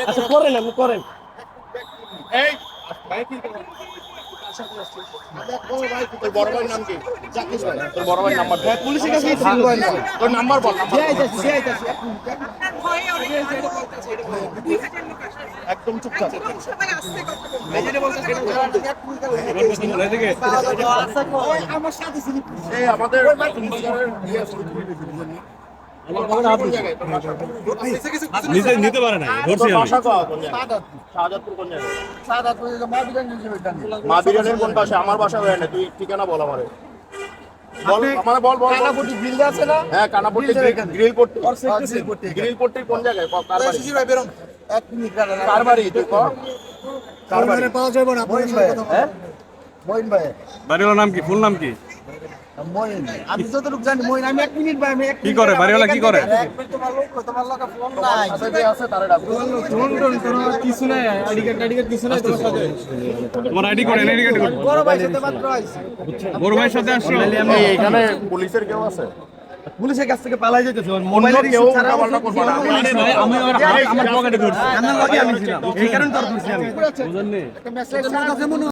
আচ্ছা করেন, আপনি করেন। এই তোর বড় ভাইয়ের নাম কি? জাকির ভাই। তোর বড় ভাইয়ের নাম্বার দে। পুলিশের কাছে তোর নাম্বার বল, নাম্বার বল। একদম চুপচাপ। এই আমাদের নিতে পারে না, ধরছি তোর আমি। বাসা কোন জায়গায়? শাহজাদপুর কোন জায়গায়? মা বিরিয়ানির কোন পাশে? আমার বাসা হয় না, তুই ঠিকানা বল আমারে। বল আমারে, বল বল। কানাপটি গ্রিল আছে না? হ্যাঁ, কানাপট্টি গ্রিল পট্টি। গ্রিল পট্টির কোন জায়গায়? কার বাড়ি? এক মিনিট দাঁড়ান। কার বাড়ি তুই ক? কার বাড়ি? মইন ভাই, হ্যাঁ? মইন ভাই। বাড়িওয়ালার নাম কি, ফুল নাম কি? মইন। আমি যতটুকু জানি মইন। আমি এক মিনিট ভাই, আমি এক কি মিনিট করে বাড়িওয়ালা, কি করে? তোমার লোক, তোমার লোক ফোন নাই। সাথে যে আছে তারে ডাক। তোমার ID code, NID card code. বড় ভাই সাথে মাত্র আইছে। বড় ভাইয়ের সাথে আসছো? এই এখানে পুলিশের কেউ আছে? পুলিশের কাছ থেকে পালাই যেতেছে। অন্য কেউ উল্টাপাল্টা করবে না। আমি আমার পকেটে ধরছি। আমার লগে আমি ছিলাম। এই কারণে তোর ধরছি আমি। বুঝলেন? একটা মেসেজ